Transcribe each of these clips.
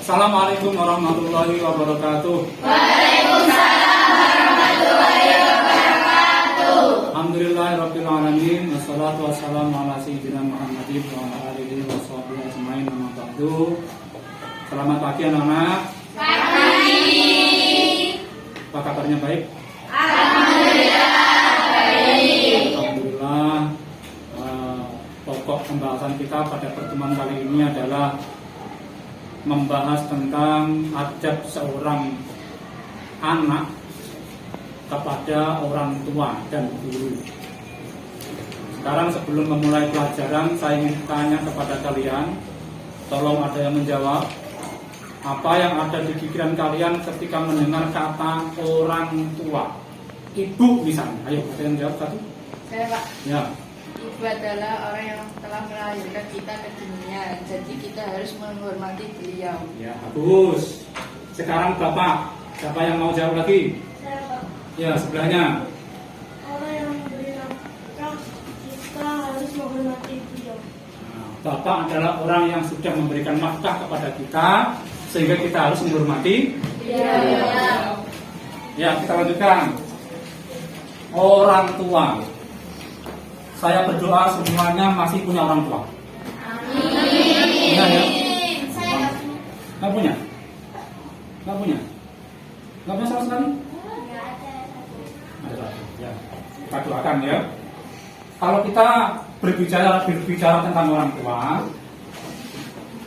Assalamualaikum warahmatullahi wabarakatuh. Waalaikumsalam warahmatullahi wabarakatuh. Alhamdulillahirabbil alamin wassalatu wassalamu ala sayyidina Muhammadin wa ala alihi washabbihi ajmain. Amma ba'du. Selamat pagi anak-anak. Pagi. Apa kabarnya, baik? Alhamdulillah baik. Alhamdulillah. Pokok pembahasan kita pada pertemuan kali ini adalah membahas tentang adab seorang anak kepada orang tua dan guru. Sekarang sebelum memulai pelajaran, saya ingin tanya kepada kalian, tolong ada yang menjawab. Apa yang ada di pikiran kalian ketika mendengar kata orang tua? Ibu misalnya. Ayo, ada yang jawab satu? Saya, Pak. Ya. Ibu adalah orang yang telah melahirkan kita ke dunia, jadi kita harus menghormati beliau. Ya, bagus. Sekarang Bapak, siapa yang mau jawab lagi? Saya, Pak. Ya, sebelahnya. Orang yang memberi nafkah, kita harus menghormati beliau. Nah, Bapak adalah orang yang sudah memberikan nafkah kepada kita, sehingga kita harus menghormati. Ya, kita lanjutkan. Orang tua. Saya berdoa semuanya masih punya orang tua. Amin. Iya, ya? Saya Nggak punya? Nggak punya? Nggak punya sama sekali? Ada satu. Ya. Kita doakan ya. Kalau kita berbicara tentang orang tua,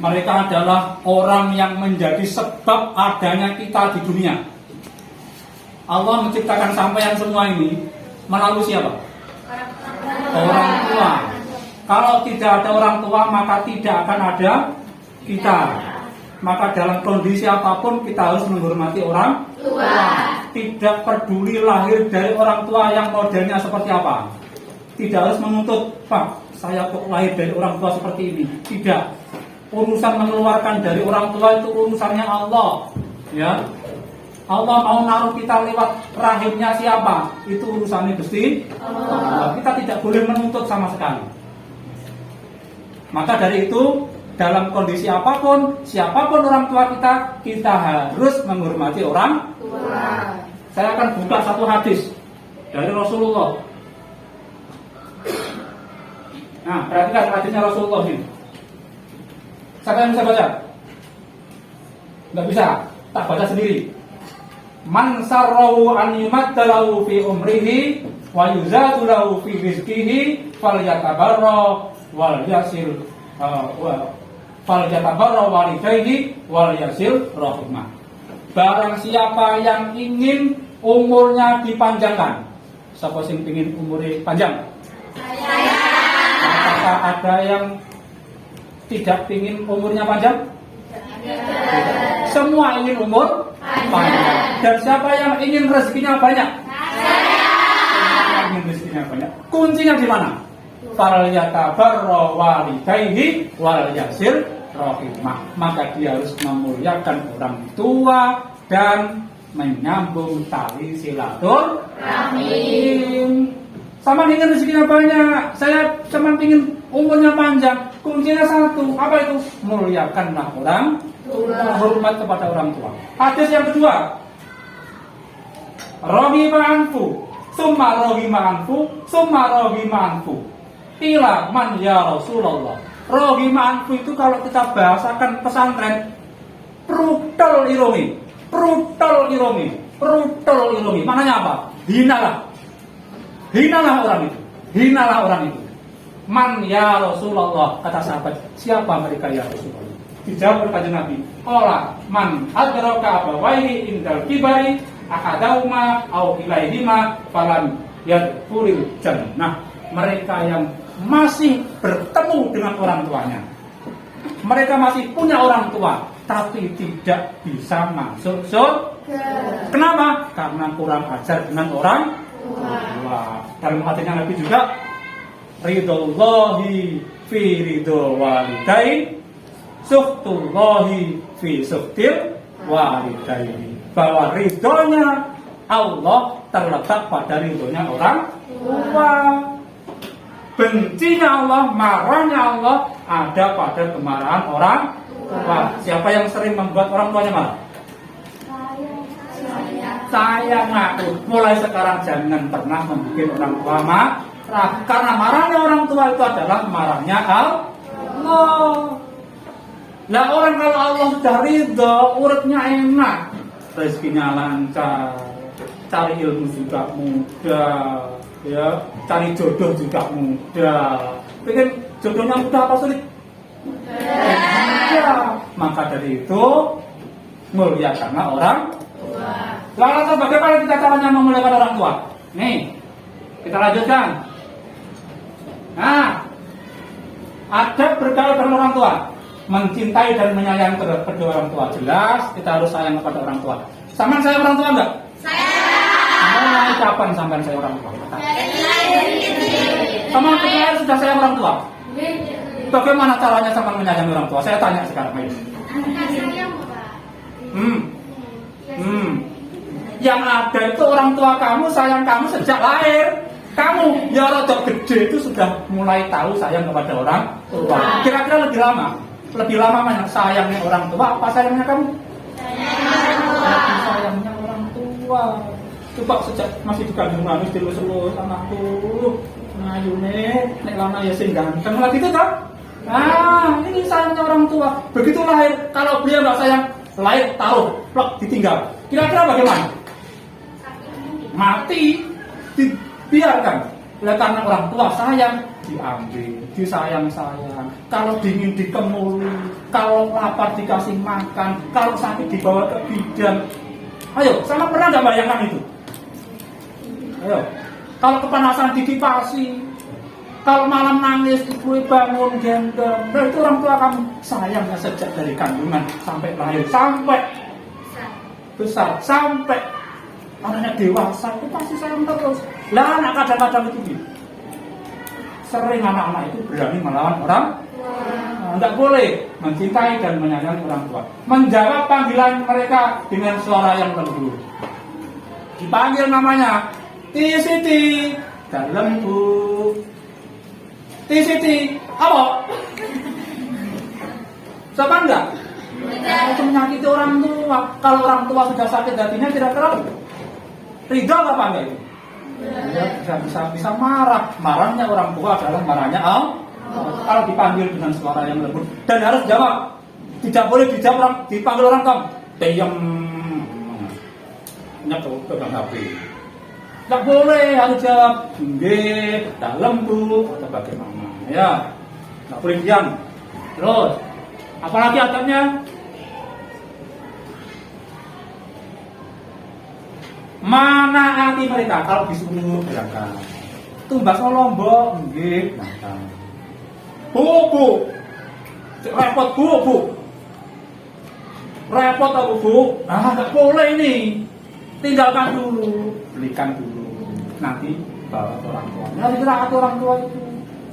mereka adalah orang yang menjadi sebab adanya kita di dunia. Allah menciptakan sampeyan semua ini melalui siapa? Orang tua. Kalau tidak ada orang tua, maka tidak akan ada kita. Maka dalam kondisi apapun kita harus menghormati orang tua. Tidak peduli lahir dari orang tua yang modelnya seperti apa. Tidak harus menuntut, Pak, saya kok lahir dari orang tua seperti ini. Tidak. Urusan mengeluarkan dari orang tua itu urusannya Allah. Ya. Allah mau naruh kita lewat rahimnya siapa? Itu urusannya Gusti Allah. Kita tidak boleh menuntut sama sekali. Maka dari itu, dalam kondisi apapun, siapapun orang tua kita harus menghormati orang tua. Saya akan buka satu hadis dari Rasulullah. Nah, perhatikan hadisnya Rasulullah ini. Siapa yang bisa baca? Nggak bisa, tak baca sendiri. Man sarrahu an yumaddalahu fi umrihi wa yuzadu lahu fi rizqihi falyatabarra wal yasil falyatabarra walidayhi wal yasil rahimah. Barang siapa yang ingin umurnya dipanjangkan. Siapa sing ingin umurnya panjang? Saya. Apakah ada yang tidak ingin umurnya panjang? Semua ingin umur panjang. Dan siapa yang ingin rezekinya banyak? Saya. Ingin rezekinya banyak. Kuncinya di mana? Fal yatabarra walidayhi wal yasil rahimah. Maka dia harus memuliakan orang tua dan menyambung tali silaturahim. Sama ingin rezekinya banyak, saya cuma ingin umurnya panjang. Kuncinya satu, apa itu? Muliakanlah orang tua, hormat kepada orang tua. Hadis yang kedua, rohima anfu, summa rohima anfu, summa rohima anfu. Ila man ya Rasulullah. Rohima anfu itu kalau kita bahasakan pesantren, prutel iromi, prutel iromi, prutel iromi. Maknanya apa? Hinalah orang itu. Hinalah orang itu. Man ya Rasulullah, kata sahabat, siapa mereka ya Rasulullah? Dijawab oleh Kanjeng Nabi, qala man adraka abawaihi indal kibari ahadauma au ilaihima falam yadkhulul jannah. Mereka yang masih bertemu dengan orang tuanya. Mereka masih punya orang tua, tapi tidak bisa masuk surga. Kenapa? Karena kurang ajar dengan orang tua. Dalam hadisnya Nabi juga, ridhollahi fi ridho walidain, suhtullahi fi suhtil walidain. Bahwa ridhonya Allah terletak pada ridhonya orang tua. Bencinya Allah, marahnya Allah ada pada kemarahan orang Wah, siapa yang sering membuat orang tuanya marah? Saya ngaku. Mulai sekarang jangan pernah membuat orang tua marah. Karena marahnya orang tua itu adalah marahnya Allah. Nah, orang kalau Allah sudah ridho, urutnya enak, rezekinya lancar, cari ilmu juga mudah, ya, cari jodoh juga mudah. Pengen jodohnya mudah apa sulit? Ya, maka dari itu muliakanlah orang tua. Lalu bagaimana kita caranya memuliakan orang tua? Nih, kita lanjutkan. Nah, ada bergaul dengan orang tua, mencintai dan menyayangi kedua orang tua. Jelas kita harus sayang kepada orang tua. Sampai sayang orang tua enggak? Sayang. Kapan sampai sayang orang tua? Sama kita sudah sayang orang tua. Bagaimana caranya sampai menyayangi orang tua? Saya tanya sekarang ini. Yang ada itu orang tua kamu sayang kamu sejak lahir. Kamu ya rada gede itu sudah mulai tahu sayang kepada orang tua. Kira-kira lebih lama? Lebih lama mana sayangnya orang tua apa sayangnya kamu? Sayangnya orang tua. Coba sejak masih dikandung manis dilus-lus anakku. Ngayune nek lama ya sing ganteng lagi itu kan? Nah, ini sayangnya orang tua. Begitu lahir, kalau beliau nggak sayang, lahir taruh, plek ditinggal. Kira-kira bagaimana? Mati, dibiarkan. Oleh karena orang tua sayang, diambil, disayang-sayang. Kalau dingin dikemuli, kalau lapar dikasih makan, kalau sakit dibawa ke bidan. Ayo, sama pernah nggak bayangkan itu? Ayo, kalau kepanasan dikipasi, kalau malam nangis ibu bangun gendong. Nah, itu orang tua kamu sayangnya sejak dari kandungan sampai lahir, sampai besar, sampai anaknya dewasa itu pasti sayang terus. Lah anak kadang-kadang itu sering anak-anak itu berani melawan orang. Tidak boleh mencintai dan menyayangi orang tua. Menjawab panggilan mereka dengan suara yang lembut. Dipanggil namanya, Tisiti, dalam bu. Tisiti, apa? Siapa enggak? Itu menyakiti orang tua. Kalau orang tua sudah sakit hatinya kira-kira ridho apa enggak itu? Ya, bisa marah. Marahnya orang tua adalah marahnya Allah. Kalau dipanggil dengan suara yang lembut dan harus jawab. Tidak boleh dijawab orang, dipanggil orang kamu diam. Nyatu pegang HP. Tidak boleh, harus jawab nggih, dalam bu atau bagaimana. Ya. Tidak boleh diam. Terus apalagi adabnya? Mana hati mereka kalau disuruh berangkat? Tumbas lombok, nggih, berangkat. Bu, repot bu. Repot aku bu. Nah, nggak boleh ini. Tinggalkan dulu, belikan dulu. Nanti bawa ke orang tua. Nanti kita ke orang tua itu,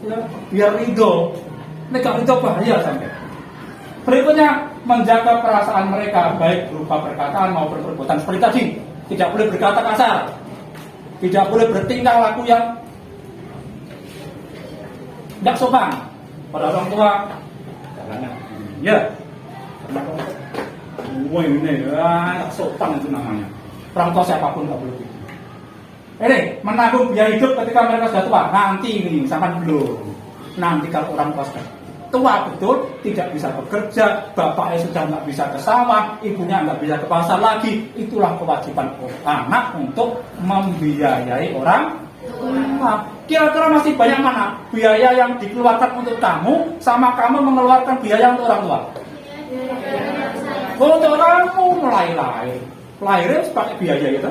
ya, biar ridho. Nek gak ridho bahaya sampai. Berikutnya menjaga perasaan mereka baik berupa perkataan maupun perbuatan seperti tadi. Tidak boleh berkata kasar. Tidak boleh bertingkah laku yang tidak sopan pada orang tua. Caranya, ya. Wah ini ya, sopan itu namanya. Orang tua siapapun nggak boleh. Ini menanggung biaya hidup ketika mereka sudah tua. Nanti ini sampai belum. Nanti kalau orang tua sudah tua betul, tidak bisa bekerja, bapaknya sudah nggak bisa ke sawah, ibunya nggak bisa ke pasar lagi. Itulah kewajiban anak untuk membiayai orang tua. Kira-kira masih banyak mana biaya yang dikeluarkan untuk kamu sama kamu mengeluarkan biaya untuk orang tua? Untuk kamu mulai lahirnya pakai biaya itu,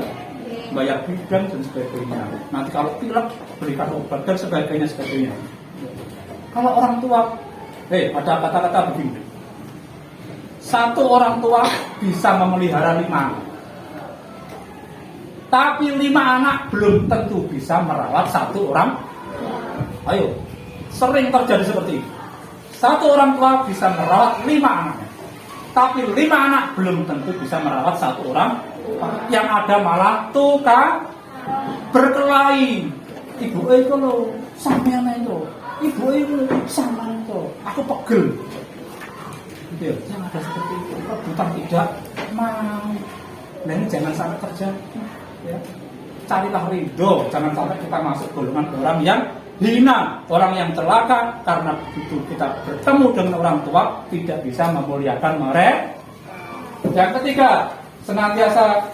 bayar bidan dan sebagainya. Nanti kalau pilek berikan obat dan sebagainya. Kalau orang tua, ada kata-kata begini. Satu orang tua bisa memelihara 5 anak. Tapi 5 anak belum tentu bisa merawat satu orang. Ayo, sering terjadi seperti itu. Satu orang tua bisa merawat 5 anaknya. Tapi 5 anak belum tentu bisa merawat satu orang. Yang ada malah tukang berkelahi. Ibu itu loh, sampean itu. Ibu itu sama itu. Aku pegel. Gitu ya, yang ada seperti itu, rebutan tidak mau. Nah ini jangan sampai terjadi. Ya. Carilah ridho, jangan sampai kita masuk golongan orang yang hina, orang yang celaka karena begitu kita bertemu dengan orang tua tidak bisa memuliakan mereka. Yang ketiga, senantiasa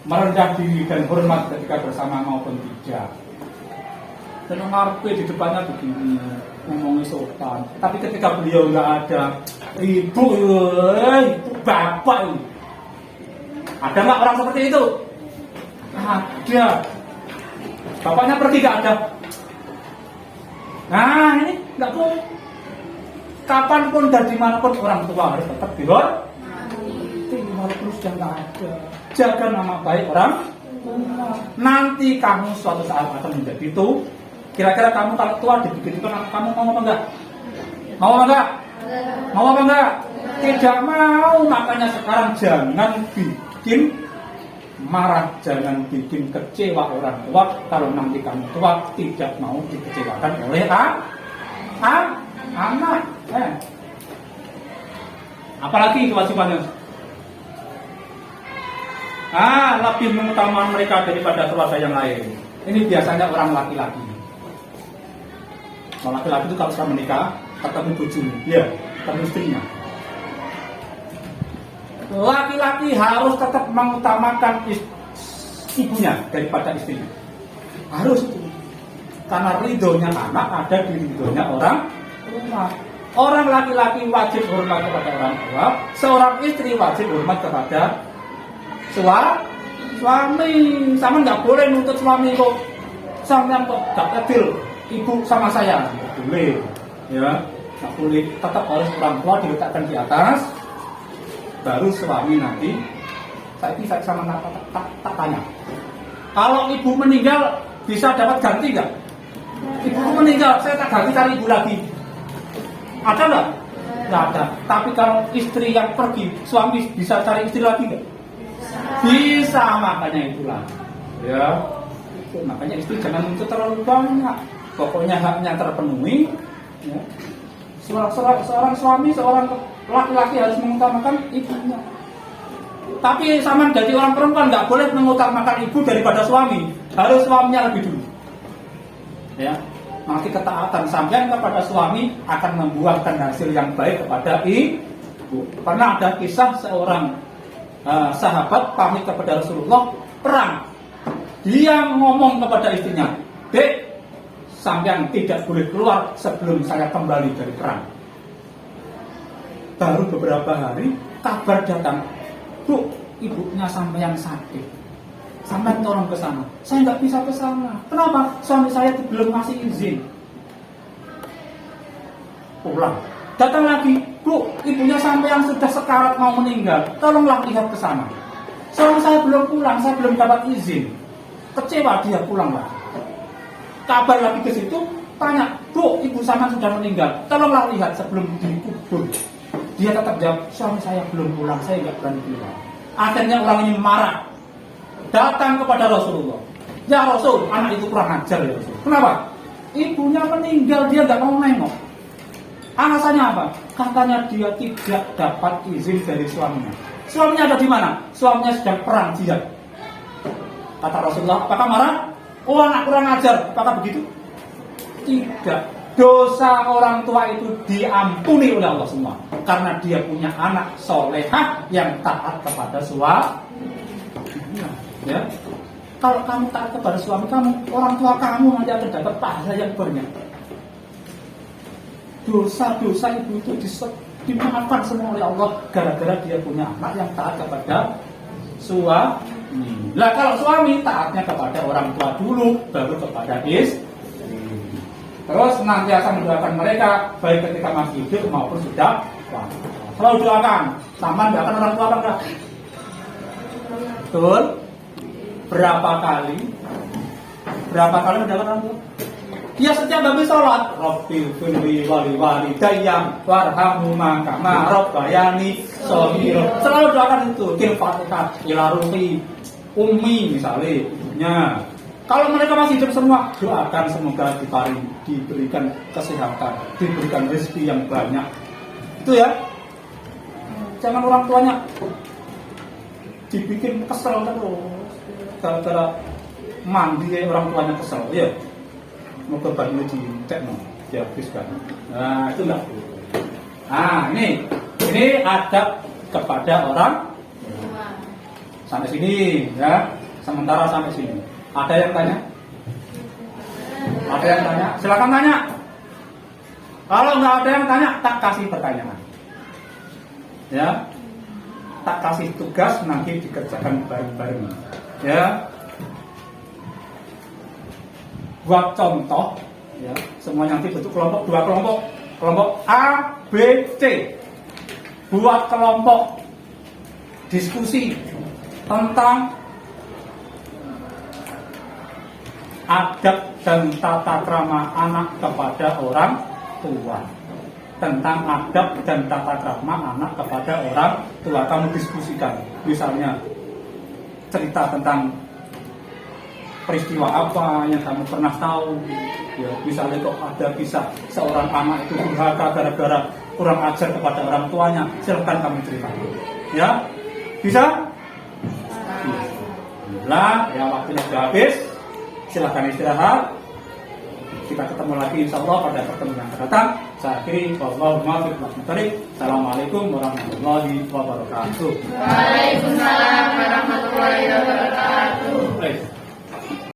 merendah diri dan hormat ketika bersama maupun tidak. Dan ngarepe di depannya begini, ngomongin sopan. Tapi ketika beliau nggak ada, ibu, bapak, ada nggak orang seperti itu? Ada. Bapaknya pergi nggak ada. Nah ini nggak boleh. Kapanpun dan dimanapun orang tua harus tetap dihormati, walaupun sudah nggak ada. Jaga nama baik orang tua. Nanti kamu suatu saat akan menjadi itu. Kira-kira kamu kalau tua dibikin anak kamu mau apa enggak? Mau apa enggak? Mau apa enggak? Tidak mau. Makanya sekarang jangan bikin marah, jangan bikin kecewa orang tua. Kalau nanti kamu tua tidak mau dikecewakan oleh anak. Apalagi kewajibannya? Lebih mengutamakan mereka daripada keluarga yang lain. Ini biasanya orang laki-laki. Kalau laki-laki itu kalau sudah menikah, ketemu bojonya, ya, ketemu istrinya. Laki-laki harus tetap mengutamakan ibunya daripada istrinya. Harus itu. Karena ridhonya anak ada di ridhonya orang tua. Orang laki-laki wajib hormat kepada orang tua, seorang istri wajib hormat kepada suami. Sama nggak boleh nuntut suami kok. Sampean kok gak adil ibu sama saya, nggak boleh, ya, nggak boleh. Tetap harus orang tua diletakkan di atas, baru suami nanti. Saya sama tak tanya, kalau ibu meninggal bisa dapat ganti nggak? Ibu meninggal, saya tak ganti cari ibu lagi, ada nggak? Nggak ada. Tapi kalau istri yang pergi, suami bisa cari istri lagi nggak? Bisa, makanya itulah, ya. Makanya istri jangan nuntut terlalu banyak. Pokoknya haknya terpenuhi, ya. Seorang suami, seorang laki-laki harus mengutamakan ibunya. Tapi sama jadi orang perempuan nggak boleh mengutamakan ibu daripada suami. Harus suaminya lebih dulu. Ya, nanti ketaatan sampean kepada suami akan membuahkan hasil yang baik kepada ibu. Pernah ada kisah seorang sahabat pamit kepada Rasulullah perang. Dia ngomong kepada istrinya, "Dek, sampean tidak boleh keluar sebelum saya kembali dari perang." Baru beberapa hari kabar datang, "Bu, ibunya sampean sakit. Sampean tolong ke sana." "Saya nggak bisa ke sana." "Kenapa?" "Suami saya belum ngasih izin." Pulang. Datang lagi, "Bu, ibunya sampean sudah sekarat mau meninggal. Tolonglah lihat ke sana." "Suami saya belum pulang, saya belum dapat izin." Kecewa dia pulang lagi. Kabar lagi ke situ, tanya, "Bu, ibu sama sudah meninggal, tolonglah lihat sebelum dikubur." Dia tetap jawab, "Suami saya belum pulang, saya nggak berani keluar." Akhirnya orang ini marah, datang kepada Rasulullah. "Ya Rasul, anak itu kurang ajar ya Rasul." "Kenapa?" "Ibunya meninggal, dia nggak mau nengok." Alasannya apa? Katanya dia tidak dapat izin dari suaminya. Suaminya ada di mana? Suaminya sedang perang jihad. Kata Rasulullah, apakah marah? "Oh, anak kurang ajar." Apakah begitu? Tidak. Dosa orang tua itu diampuni oleh Allah semua. Karena dia punya anak solehah yang taat kepada suami. Ya. Kalau kamu taat kepada suami kamu, orang tua kamu nanti akan dapat pahala yang banyak. Dosa-dosa ibu itu dimaafkan semua oleh Allah gara-gara dia punya anak yang taat kepada suami. Lah kalau suami taatnya kepada orang tua dulu, baru kepada istri. Terus senantiasa mendoakan mereka baik ketika masih hidup maupun sudah wafat. Selalu doakan. Sama doakan orang tua apa enggak? Betul? Berapa kali mendoakan orang tua? Dia setiap habis sholat, Rabbil firli wali walidayya warhamhuma kama rabbayani shaghira. Selalu doakan itu, kirim Fatihah ila ruhi ummi misalnya ibunya. Kalau mereka masih hidup semua, doakan semoga diberikan kesehatan, diberikan rezeki yang banyak. Itu ya. Jangan orang tuanya dibikin kesel terus gara-gara mandi orang tuanya kesel, ya. Mau korbannya dicek no, dihabiskan. Nah itu enggak. Nah ini adab kepada orang sampai sini ya. Sementara sampai sini. Ada yang tanya? Ada yang tanya? Silakan tanya. Kalau nggak ada yang tanya, tak kasih pertanyaan. Ya, tak kasih tugas nanti dikerjakan bareng-bareng. Ya, buat contoh, ya, semua nanti bentuk kelompok, 2 kelompok, kelompok A, B, C. Buat kelompok diskusi tentang adab dan tata krama anak kepada orang tua. Tentang adab dan tata krama anak kepada orang tua kamu diskusikan. Misalnya cerita tentang peristiwa apa yang kamu pernah tahu. Ya, misalnya kok ada kisah seorang anak itu durhaka gara-gara kurang ajar kepada orang tuanya. Silakan kamu ceritakan. Ya, bisa? Nah, ya waktunya sudah habis. Silakan istirahat. Kita ketemu lagi insyaallah pada pertemuan yang akan datang. Saya akhiri wallahumma bihamdihi. Assalamualaikum warahmatullahi wabarakatuh. Waalaikumsalam warahmatullahi wabarakatuh. Baik.